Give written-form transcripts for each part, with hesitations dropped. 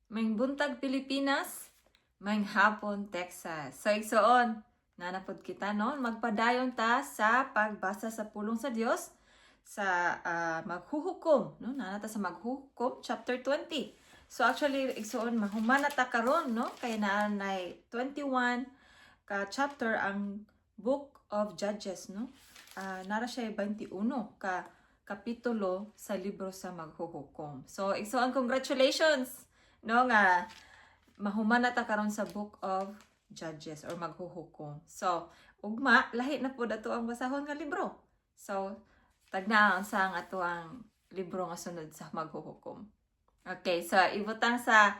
Maing buntag Pilipinas, maing hapon Texas. So igsoon, nanapod kita no, magpadayon ta sa pagbasa sa pulong sa Dios sa maghuhukom, no? Nanata sa maghuhukom chapter 20. So actually igsoon mahumana ta karon no, kay naanay 21 ka chapter ang Book of Judges no. Nara siya 21 ka kapitulo sa libro sa maghuhukom. So igsoon, congratulations no nga mahuman na ta karon sa Book of Judges or maghuhukom. So ugma lahi na pud ato ang basahon nga libro. So tagnaon sa ang ato ang libro nga sunod sa maghuhukom. Okay, so ibutang sa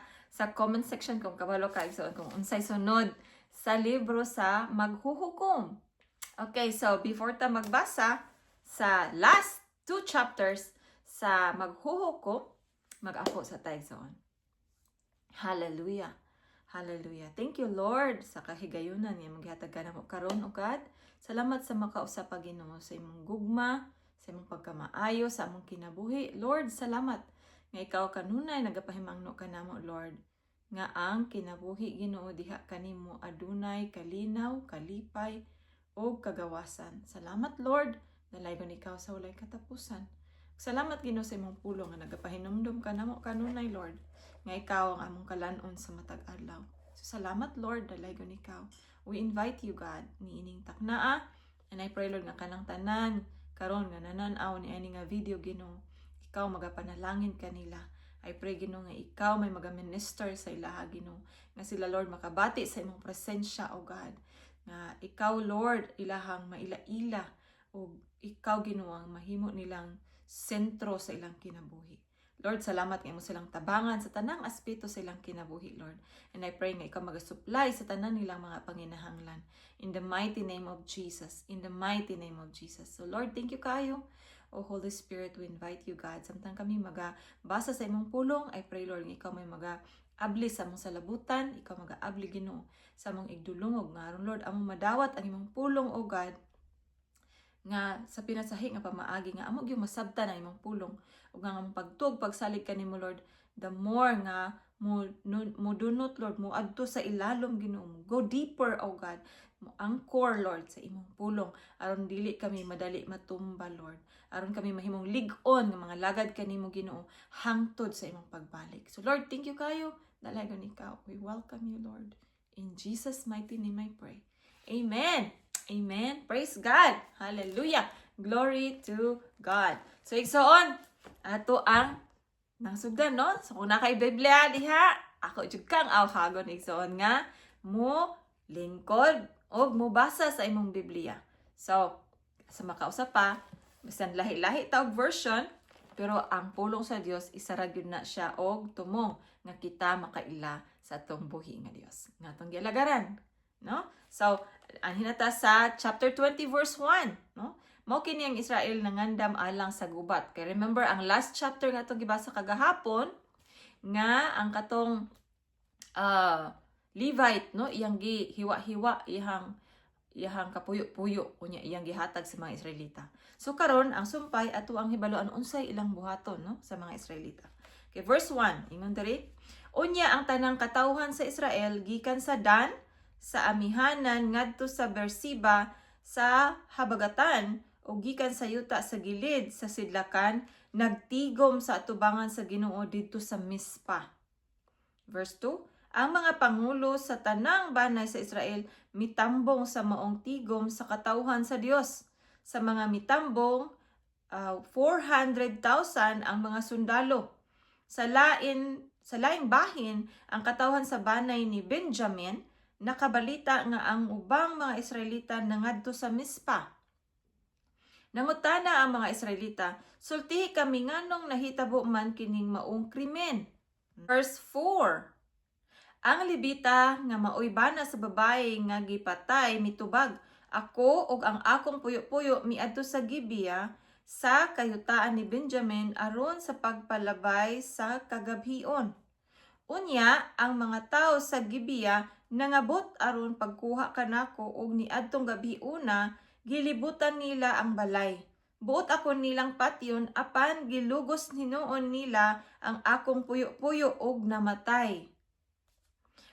comment section kung kabalo ka igsoon kung unsay sunod sa libro sa maghuhukom. Okay, so before ta magbasa sa last 2 chapters sa maghuhukom, mag-apo sa taigsoon. Hallelujah. Hallelujah. Thank you, Lord, sa kahigayunan niya maghatag ka namo karon o God. Salamat sa makausap pa Ginoo sa imong gugma, sa imong pagkamaayo sa among kinabuhi. Lord, salamat nga ikaw kanunay nagapahimangno kanamo, Lord, nga ang kinabuhi Ginoo diha kanimo adunay kalinaw, kalipay o kagawasan. Salamat, Lord, dalaygon ikaw sa walay katapusan. Salamat Ginoo sa imong pulong nga nagapahinumdum kanamo kanunay, Lord, nga ikaw ang among kalanon sa matag adlaw. So salamat, Lord, dalaygon ikaw. We invite you, God, niining taknaa, and I pray, Lord, nga kanang tanan karon nga nanan-aw ni ani nga video Ginoo, ikaw magapanalangin kanila. I pray Ginoo nga ikaw may magaminister sa ilaha Ginoo, nga sila, Lord, makabati sa imong presensya, O God, nga ikaw, Lord, ilahang maila-ila, o ikaw Ginoo ang mahimo nilang sentro sa ilang kinabuhi. Lord, salamat nga mo silang tabangan sa tanang aspeto sa ilang kinabuhi, Lord. And I pray nga ikaw mag-supply sa tanan nilang mga panginahanglan. In the mighty name of Jesus. In the mighty name of Jesus. So Lord, thank you kayo. O Holy Spirit, we invite you, God. Samtang kami magabasa sa imong pulong, I pray, Lord, nga ikaw may mag-abli sa among salabutan. Ikaw mag-abli Ginoo sa among igdulungog. Nga Lord, among madawat ang imong pulong, O God, nga sa pinasahi nga pamaagi nga amo gyud masabtan ang imong pulong ug nga among pagtug pagsalig kanimo, Lord, the more nga mo dunot, Lord, mo adto sa ilalom Ginoo, go deeper, O God, mo anchor, Lord, sa imong pulong aron dili kami madali matumba, Lord, aron kami mahimong lig-on nga mga lagad kanimo Ginoo hangtod sa imong pagbalik. So Lord, thank you kayo, dalagan ikaw. We welcome you, Lord, in Jesus mighty name I pray. Amen. Amen. Praise God. Hallelujah. Glory to God. So, igsoon, ato ang nangsugdan, no? So, kung nakay Biblia diha, ako jud kang awhagon igsoon nga mo lingkod o mo basa sa imong Biblia. So, sa makausap pa, bisan lahi-lahi tawag version, pero ang pulong sa Dios isara gyud na siya og tumong nga kita makaila sa atong buhi nga Dios. Nga atong gilagaran, no? So, anhinata sa chapter 20 verse 1, no? Mao kini ang Israel nangandam alang sa gubat. Kay remember ang last chapter nga atong gibasa kagahapon nga ang katong Levite, no, iyang gihiwa-hiwa iyang kapuyo-puyo unya iyang gihatag sa mga Israelita. So karon ang sumpay ato ang hibaluan unsay ilang buhaton, no, sa mga Israelita. Okay, verse 1, ingon diri, unya ang tanang katawhan sa Israel gikan sa Dan sa amihanan ngadto sa Beersheba sa habagatan o gikan sa yuta sa gilid sa sidlakan nagtigom sa atubangan sa Ginoo didto sa Mispa. Verse 2, ang mga pangulo sa tanang banay sa Israel mitambong sa maong tigom sa katawhan sa Dios. Sa mga mitambong 400,000 ang mga sundalo. Sa laing bahin ang katawhan sa banay ni Benjamin, nakabalita nga ang ubang mga Israelita nangadto sa Mispa. Nangutana ang mga Israelita, sultihi kami nganong nahitabo man kining maong krimen. Verse 4, ang Libita nga maoy bana sa babae nga gipatay mitubag, ako ug ang akong puyo-puyo miadto sa Gibeah sa kayutaan ni Benjamin aron sa pagpalabay sa kagabhion. Unya, ang mga tao sa Gibeah nangabot aron pagkuha kanako og niadtong gabi una, gilibutan nila ang balay. Buot ako nilang patyon apan gilugos hinuon nila ang akong puyo-puyo og namatay.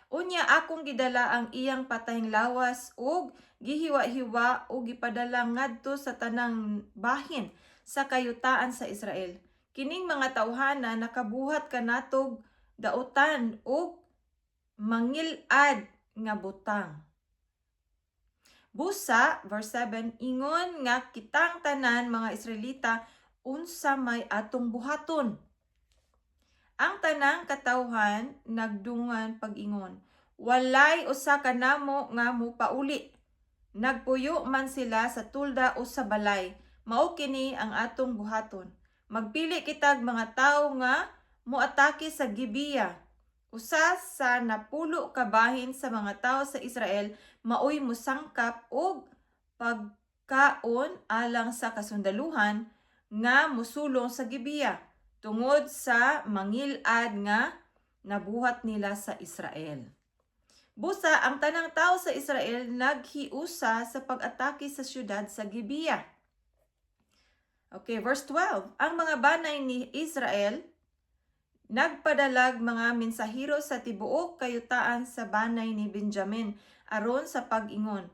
Unya akong gidala ang iyang patayng lawas ug gihiwa-hiwa ug gipadala ngadto sa tanang bahin sa kayutaan sa Israel. Kining mga tawhana nakabuhat kanatog dautan ug mangilad nga butang. Busa, verse 7, ingon nga kitang tanan mga Israelita unsa may atong buhaton. Ang tanang katawhan nagdungan pag-ingon, walay usa ka namo nga mupauli. Nagpuyo man sila sa tulda o sa balay, mao kini ang atong buhaton. Magpili kitag mga tawo nga muatake sa Gibeah. Usa sa napulo ka bahin sa mga tawo sa Israel maoy musangkap og pagkaon alang sa kasundaluhan nga musulong sa Gibeah tungod sa mangilad nga nabuhat nila sa Israel. Busa ang tanang tawo sa Israel naghiusa sa pag-atake sa syudad sa Gibeah. Okay, verse 12. Ang mga banay ni Israel nagpadalag mga mensahero sa tibuok kayutaan sa banay ni Benjamin aron sa pag-ingon.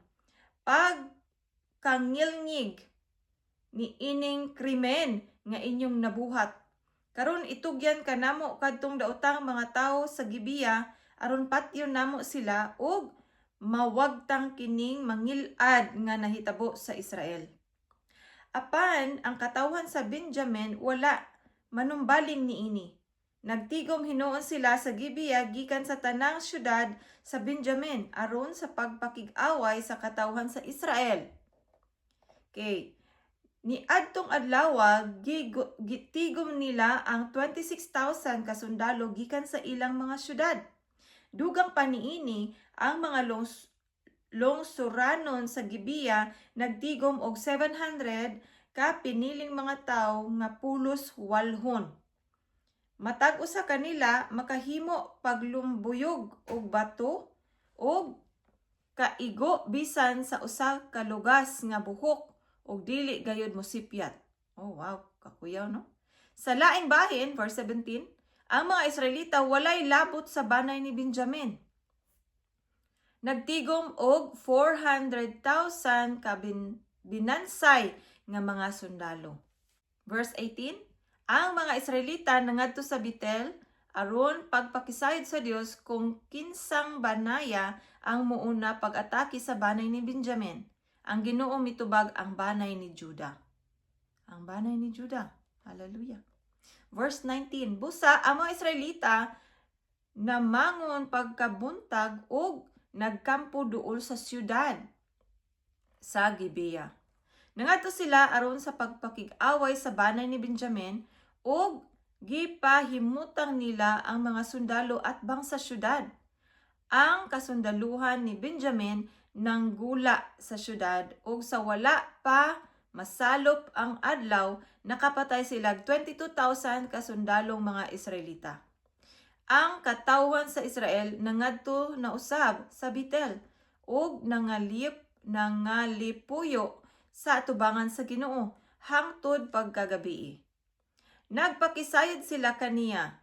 Pagkangilngig ni ining krimen nga inyong nabuhat. Karon itugyan kanamo kadtong daotang mga tawo sa Gibeah aron patyon namo sila ug mawagtang kining mangilad nga nahitabo sa Israel. Apan ang katawhan sa Benjamin wala manumbaling niini. Nagtigom hinuon sila sa Gibeah gikan sa tanang syudad sa Benjamin aron sa pagpakig-away sa katawhan sa Israel. Okay. Ni adtong adlaw gitigom nila ang 26,000 ka sundalo gikan sa ilang mga syudad. Dugang pa niini ang mga longsuranon sa Gibeah nagtigom og 700 ka piniling mga tawo nga pulos walhon. Matag usa kanila makahimo paglumbuyog og bato og kaigo bisan sa usa ka lugas nga buhok og dili gayud mosipyat. Oh wow, kakuyaw no? Sa laing bahin, verse 17, ang mga Israelita walay labot sa banay ni Benjamin. Nagtigom og 400,000 ka binansay nga mga sundalo. Verse 18, ang mga Israelita nangadto sa Betel aron pagpakisayod sa Dios kung kinsang banaya ang muuna pag-atake sa banay ni Benjamin. Ang Ginoo mitubag ang banay ni Juda. Ang banay ni Juda. Hallelujah. Verse 19, busa ang mga Israelita namangon pagkabuntag ug nagkampo duol sa siyudad sa Gibeah. Nangadto sila aron sa pagpakig-away sa banay ni Benjamin ug gipahimutang nila ang mga sundalo at bang sa syudad. Ang kasundaluhan ni Benjamin nanggula sa syudad ug sa wala pa masalop ang adlaw nakapatay sila 22,000 ka sundalong mga Israelita. Ang katawhan sa Israel nangadto na usab sa Betel ug nangalipuyo sa atubangan sa Ginoo hangtod pagkagabi. Nagpakisayod sila kaniya,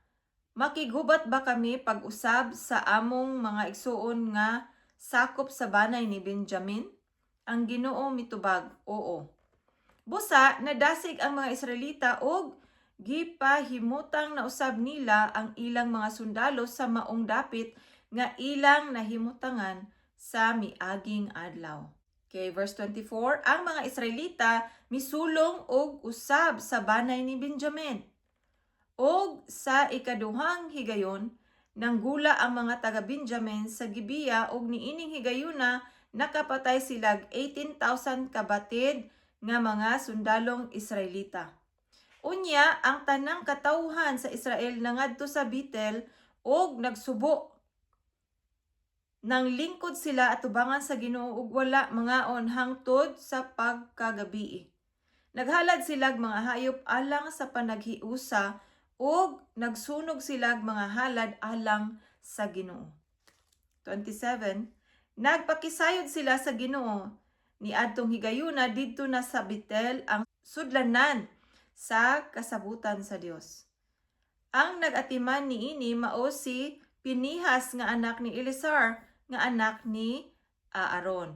makigubat ba kami pag-usab sa among mga igsuon nga sakop sa banay ni Benjamin? Ang Ginoo mitubag, oo. Busa, nadasig ang mga Israelita og gipahimutang na usab nila ang ilang mga sundalo sa maong dapit nga ilang nahimutangan sa miaging adlaw. Okay, verse 24, ang mga Israelita misulong og usab sa banay ni Benjamin. Og sa ikaduhang higayon, nanggula ang mga taga-Benjamin sa Gibeah og niining higayuna nakapatay sila 18,000 kabatid nga mga sundalong Israelita. Unya, ang tanang katawhan sa Israel nangadto sa Betel og nagsubo. Nang lingkod sila atubangan sa Ginoo ug wala mangaon hangtod sa pagkagabi. Naghalad sila mga hayop alang sa panaghiusa ug nagsunog sila mga halad alang sa Ginoo. 27. Nagpakisayod sila sa Ginoo. Niadtong higayuna didto na sa Betel ang sudlanan sa kasabutan sa Dios. Ang nag-atiman niini mao si Pinihas nga anak ni Eleazar nga anak ni Aaron.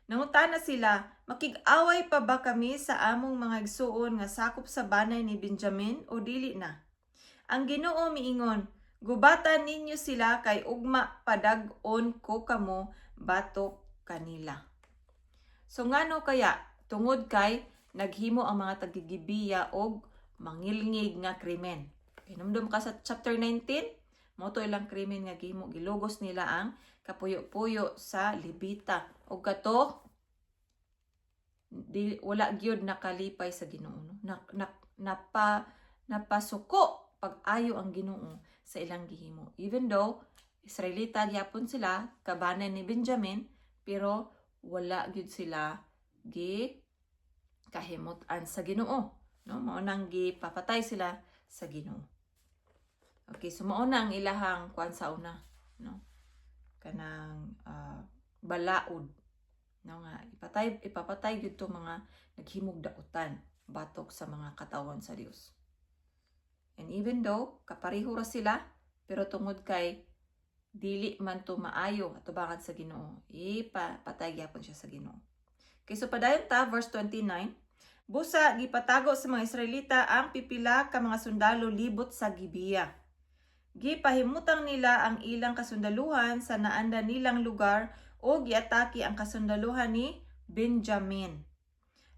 Nangutana sila, makig-away pa ba kami sa among mga igsuon nga sakop sa banay ni Benjamin o dili na? Ang Ginoo miingon, gubatan ninyo sila kay ugma padag-on ko kamo batok kanila. So ngano kaya tungod kay naghimo ang mga tagigibiya og mangilngig nga krimen. Hinumdum ka sa chapter 19, moto ilang krimen nga gihimo, gilugos nila ang kapuyo-puyo sa Levita. O kato, wala gyud nakalipay sa Ginoo. Napasuko pag-ayo ang Ginoo sa ilang gihimo. Even though, Israelita gyapon sila, kabanan ni Benjamin, pero wala gyud sila kahimutan sa Ginoo. No? Maunang gipapatay sila sa Ginoo. Okay, so mauna ang ilahang kuan sa una, no? Kanang balaod, no nga ipapatay gyud to mga naghimog dautan batok sa mga katawan sa Dios. And even though kapareho ra sila, pero tungod kay dili man to maayo atubangan sa Ginoo, ipapatay gyapon siya sa Ginoo. Okay, so padayon ta verse 29. Busa gipatago sa mga Israelita ang pipila ka mga sundalo libot sa Gibeah. Gipahimutang nila ang ilang kasundaluhan sa naanda nilang lugar o giatake ang kasundaluhan ni Benjamin.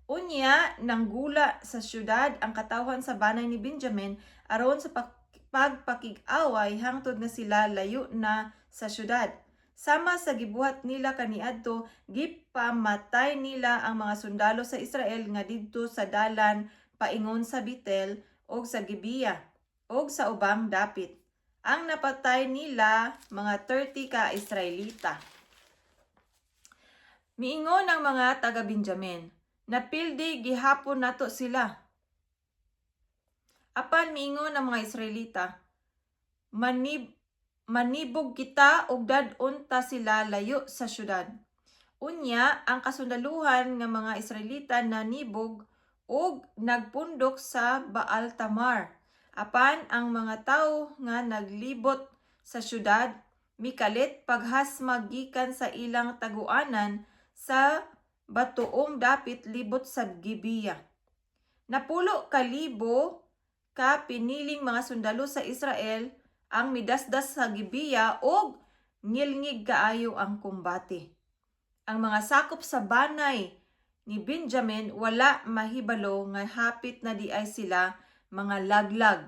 Unya, nanggula sa syudad ang katawhan sa banay ni Benjamin aron sa pagpakig-away hangtod nga sila layo na sa syudad. Sama sa gibuhat nila kaniadto, gipamatay nila ang mga sundalo sa Israel nga didto sa dalan paingon sa Betel o sa Gibeah o sa ubang dapit. Ang napatay nila mga 30 ka Israelita. Miingon ang mga taga Benjamin, napildi gihapon nato sila. Apan miingon ang mga Israelita, manibog kita og dad-on ta sila layo sa syudad. Unya, ang kasundaluhan nga mga Israelita nanibog og nagpundok sa Baal Tamar. Apan ang mga tawo nga naglibot sa syudad mikalit paghasmag gikan sa ilang taguanan sa batuong dapit libot sa Gibeah. Napulo ka libo ka piniling mga sundalo sa Israel ang midasdas sa Gibeah og ngilngig kaayo ang kumbate. Ang mga sakop sa banay ni Benjamin wala mahibalo nga hapit na di ay sila mga laglag.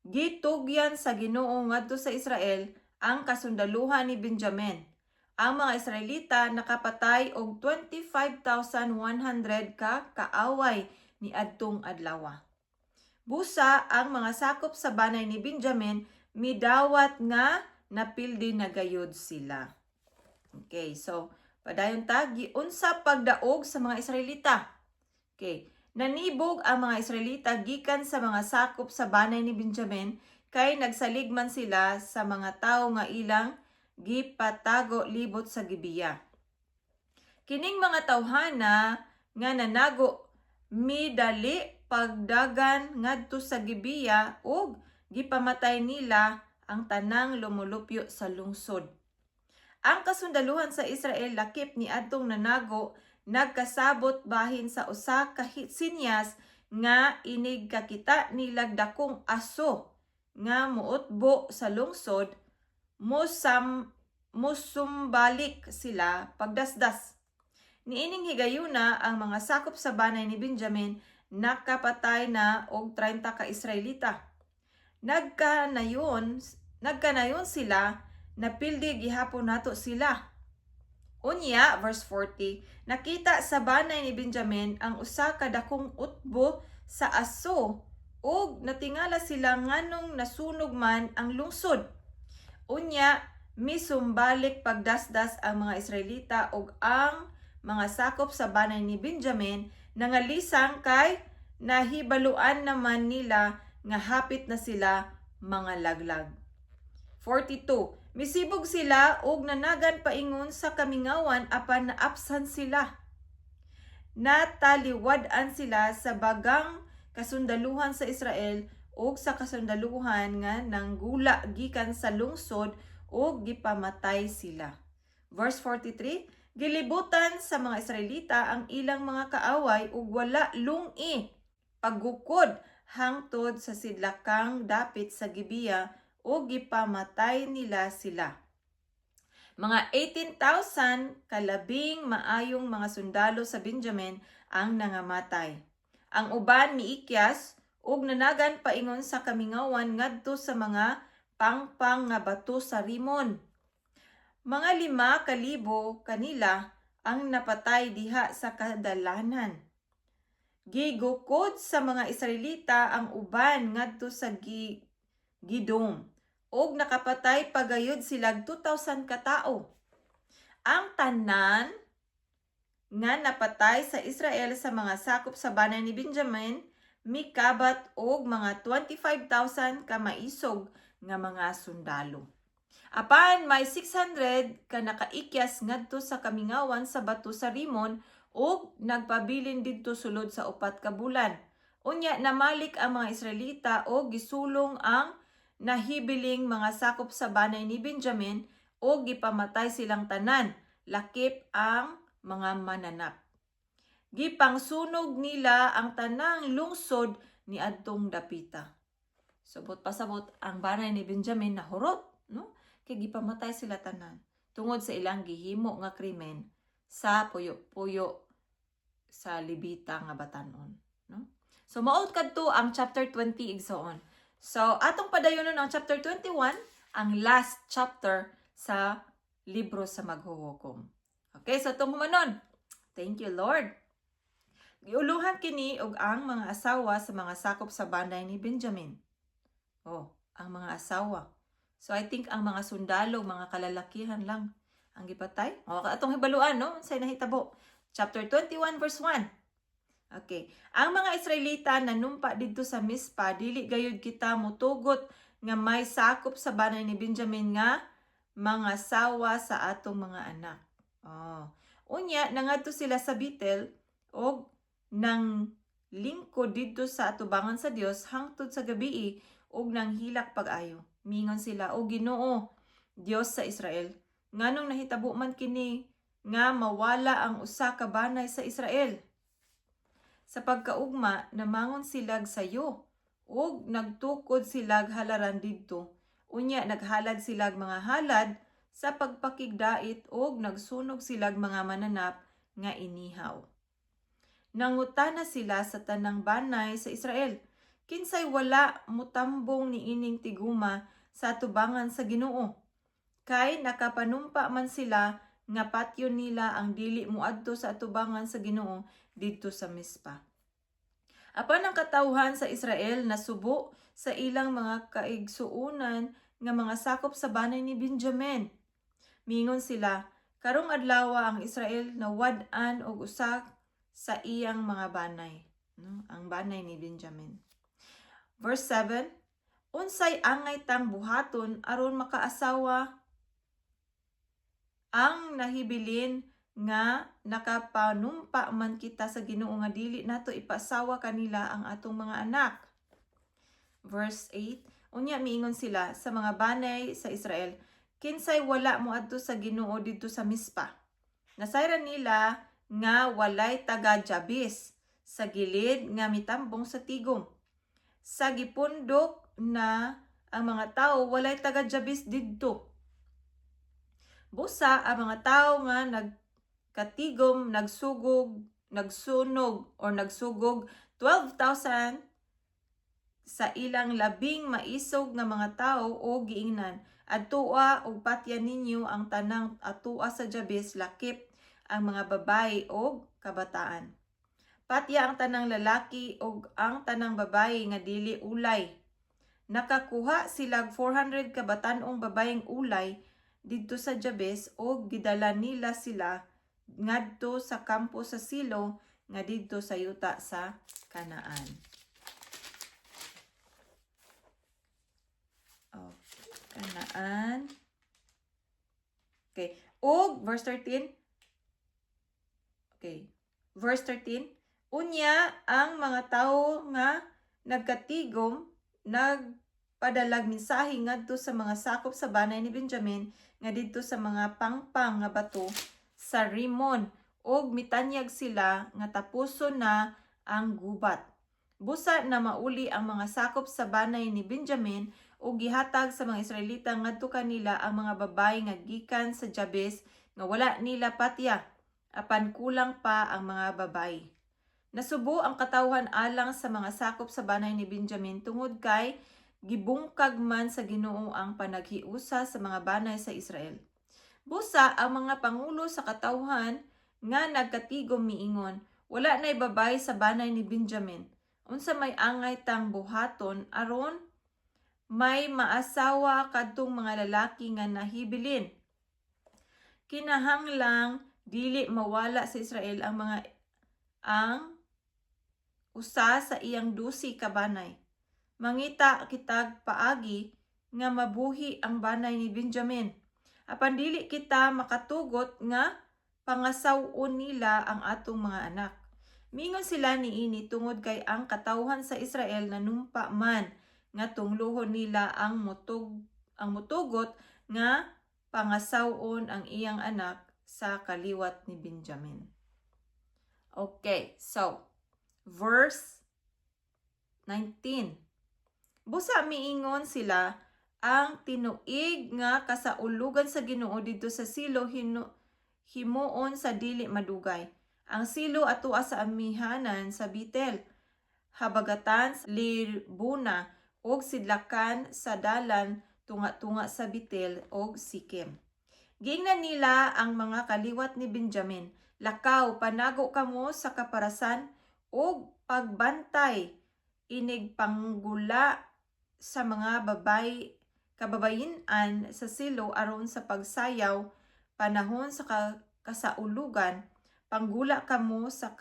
Gitugyan sa Ginoo ngadto sa Israel ang kasundaluhan ni Benjamin. Ang mga Israelita nakapatay og 25,100 ka kaaway ni adtong adlaw. Busa ang mga sakop sa banay ni Benjamin midawat nga napildi na gayud sila. Okay, so padayon ta giunsa pagdaog sa mga Israelita. Okay, nanibog ang mga Israelita gikan sa mga sakop sa banay ni Benjamin kay nagsaligman sila sa mga tawo nga ilang gipatago libot sa Gibeah. Kining mga tawhana nga nanago midali pagdagan ngadto sa Gibeah ug gipamatay nila ang tanang lumulupyo sa lungsod. Ang kasundaluhan sa Israel lakip ni adtong nanago nagkasabot bahin sa usa ka sinyas nga inig kakita nilag dakong aso nga muotbo sa lungsod, musumbalik sila pagdasdas. Niining higayuna ang mga sakop sa banay ni Benjamin nakapatay na og 30 ka Israelita. Nagkanayon sila napildi gihapon nato sila. Unya, verse 40, nakita sa banay ni Benjamin ang usa ka dakong utbo sa aso ug natingala sila nganong nasunog man ang lungsod. Unya, misumbalik pagdasdas ang mga Israelita ug ang mga sakop sa banay ni Benjamin nangalisang kay nahibaluan naman nila nga hapit na sila mga laglag. 42. Misibog sila og nanagan paingon sa kamingawan apan naapsan sila. nataliwad-an sila sa bagang kasundaluhan sa Israel ug sa kasundaluhan nga nanggula gikan sa lungsod ug gipamatay sila. Verse 43, gilibutan sa mga Israelita ang ilang mga kaaway ug wala lungi paggukod hangtod sa sidlakang dapit sa Gibeah ug gipamatay nila sila. Mga 18,000 kalabing maayong mga sundalo sa Benjamin ang nangamatay. Ang uban miikyas ug nanagan paingon sa kamingawan ngadto sa mga pangpang nga bato sa Rimon. Mga 5,000 kanila ang napatay diha sa kadalanan. Gigukod sa mga Israelita ang uban ngadto sa Gidom ug nakapatay pagayod silag 2,000 ka tawo. Ang tanan nga napatay sa Israel sa mga sakop sa banay ni Benjamin mikabat og mga 25,000 ka maisog nga mga sundalo. Apan may 600 ka nakaikyas ngadto sa kamingawan sa bato sa Rimon ug nagpabilin didto sulod sa 4 ka bulan. Unya namalik ang mga Israelita og gisulong ang nahibiling mga sakop sa banay ni Benjamin o gipamatay silang tanan, lakip ang mga mananap. Gipangsunog nila ang tanang lungsod ni adtong dapita. Subot pasabot ang banay ni Benjamin nahurot, no? Kay gipamatay sila tanan tungod sa ilang gihimo nga krimen sa puyo-puyo sa Libita nga batanon, no? So maot kadto ang chapter 20 igsoon. So, atong padayonon ang chapter 21, ang last chapter sa libro sa maghuhukom. Okay, so itong humanon. Thank you, Lord. Giuluhan kini og ang mga asawa sa mga sakop sa banay ni Benjamin. Oh, ang mga asawa. So, I think ang mga sundalo, mga kalalakihan lang ang gipatay. O, atong hibaluan, no? Say nahitabo. Chapter 21, verse 1. Okay. Ang mga Israelita nanumpa dito sa Mispa, dili gayud kita mutugot nga may sakop sa banay ni Benjamin nga mga sawa sa atong mga anak. Oh. Unya, nangadto sila sa Betel og nang lingkod dito sa atubangan sa Dios hangtod sa gabii og nang hilak pag-ayo. Mingon sila, o Ginoo, Dios sa Israel, nganong nahitabo man kini nga mawala ang usa ka banay sa Israel? Sa pagkaugma, namangon silag sayo, ug nagtukod silag halaran didto. Unya, naghalad silag mga halad sa pagpakigdait ug nagsunog silag mga mananap nga inihaw. Nangutana sila sa tanang banay sa Israel, kinsay wala mutambong ni ining tiguma sa atubangan sa Ginoo. Kay nakapanumpa man sila nga patyo nila ang dili muadto sa atubangan sa Ginoo didto sa Mispa. Apan ang katawhan sa Israel nasubo sa ilang mga kaigsuunan nga mga sakop sa banay ni Benjamin. Mingon sila, karong adlaw ang Israel nawad-an og usa sa iyang mga banay, no? Ang banay ni Benjamin. Verse 7, unsay angay tang buhaton aron makaasawa ang nahibilin nga nakapanumpa man kita sa Ginoo nga dili nato ipasawa kanila ang atong mga anak. Verse 8, unya miingon sila sa mga banay sa Israel, kinsay wala moadto sa Ginoo didto sa Mispa. Nasayran nila nga walay taga Jabes sa gilid nga mitambong sa tigom. Sa gipundok na ang mga tao walay taga Jabes didto. Busa ang mga tao nga nagkatigom, nagsunog 12,000 sa ilang labing maisog nga mga tao o giingnan. Adtua og patya ninyo ang tanang atua sa Jabes, lakip ang mga babae o kabataan. Patya ang tanang lalaki o ang tanang babae nga dili ulay. Nakakuha silag 400 kabatanong babaeng ulay didto sa Jabes o gidala nila sila ngadto sa kampo sa Silo nga didto sa yuta sa Kanaan. Kanaan. Okay. Og verse 13. Okay. Verse 13, unya ang mga tawo nga nagkatigom, nagpadalag mensahe ngadto sa mga sakop sa banay ni Benjamin nga didto sa mga pangpang nga bato sa Rimon, og mitanyag sila nga tapuson na ang gubat. Busa na mauli ang mga sakop sa banay ni Benjamin ug gihatag sa mga Israelita ngadto kanila ang mga babaye nga gikan sa Jabes nga wala nila patya, apan kulang pa ang mga babaye. Nasubo ang katawhan alang sa mga sakop sa banay ni Benjamin tungod kay gibungkag man sa Ginoo ang panaghiusa sa mga banay sa Israel. Busa ang mga pangulo sa katawhan nga nagkatigom miingon, wala nay babay sa banay ni Benjamin. Unsa may angay tang buhaton aron may maasawa kadtong mga lalaki nga nahibilin. Kinahanglang dili mawala sa Israel ang usa sa iyang 12 ka banay. Mangita kitag paagi nga mabuhi ang banay ni Benjamin. Apan dili kita makatugot nga pangasaw-on nila ang atong mga anak. Mingon sila niini tungod kay ang katawhan sa Israel nanumpa man nga tunglohon nila ang mutugot nga pangasaw-on ang iyang anak sa kaliwat ni Benjamin. Okay, so verse 19. Busa miingon sila ang tinuig nga kasaulugan sa Ginoo didto sa Silo himuon sa dili madugay. Ang Silo atoa sa amihanan sa Bitel, habagatan sa Libuna ug sidlakan sa dalan tunga-tunga sa Bitel ug Sikem. Giingnan nila ang mga kaliwat ni Benjamin, lakaw panago kamo sa kaparasan ug pagbantay inig panggula sa mga kababayin-an sa Silo aron sa pagsayaw panahon sa kasaulugan, panggula kamo sa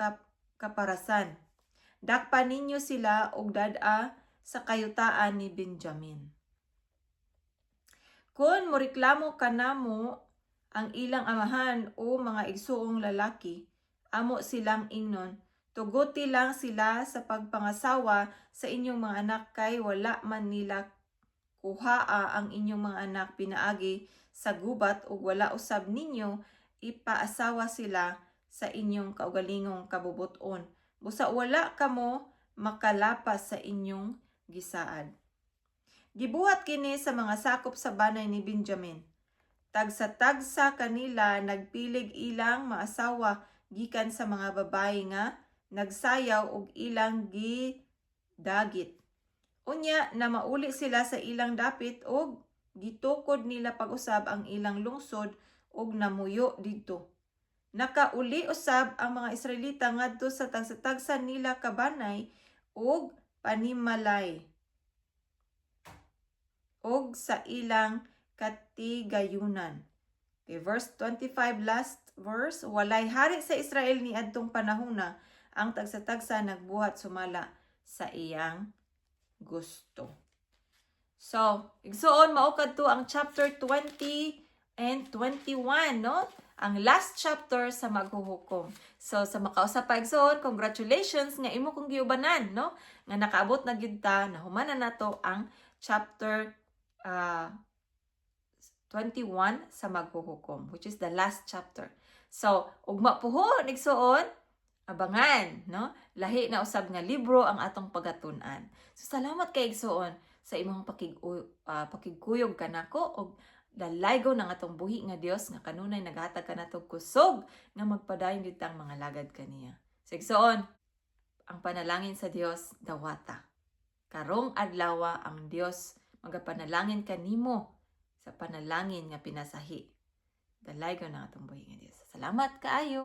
kaparasan. Dakpan ninyo sila og dad-a sa kayutaan ni Benjamin. Kung moreklamo kanamo ang ilang amahan o mga igsuong lalaki, amo silang ingnon, tuguti lang sila sa pagpangasawa sa inyong mga anak kay wala man nila kuhaa ang inyong mga anak pinaagi sa gubat ug wala usab ninyo ipaasawa sila sa inyong kaugalingong kabubuton. Busa wala kamo makalapas sa inyong gisaad. Gibuhat kini sa mga sakop sa banay ni Benjamin. Tagsa-tagsa kanila nagpilig ilang maasawa gikan sa mga babaye nga nagsayaw og ilang gidagit. Unya na mauli sila sa ilang dapit og gitukod nila pag-usab ang ilang lungsod og namuyo didto. Nakauli usab ang mga Israelita ngadto sa tagsa-tagsa nila kabanay og panimalay og sa ilang katigayunan. Okay, verse 25, last verse. Walay hari sa Israel ni adtong panahona, ang tagsa-tagsa nagbuhat sumala sa iyang gusto. So, igsuon mao kadto ang chapter 20 and 21, no? Ang last chapter sa maghuhukom. So, sa makausap pa igsuon, congratulations nga imo kong giubanan, no? Nga nakaabot na gyud ta, nahumanan nato ang chapter 21 sa maghuhukom, which is the last chapter. So, ugma puhon igsuon, abangan, no? Lahi na usab nga libro ang atong pagatun-an. So, salamat kay igsuon sa imong pakigkuyog kanako og dalaygo ng atong buhi nga Dios nga kanunay naghatag kanatog kusog nga magpadayon gyud tang mga lagad kaniya. So, igsuon, ang panalangin sa Dios dawata. Karong adlaw ang Dios magapanalangin kanimo sa panalangin nga pinasahi. Dalaygo ng atong buhi nga Dios. Salamat kaayo.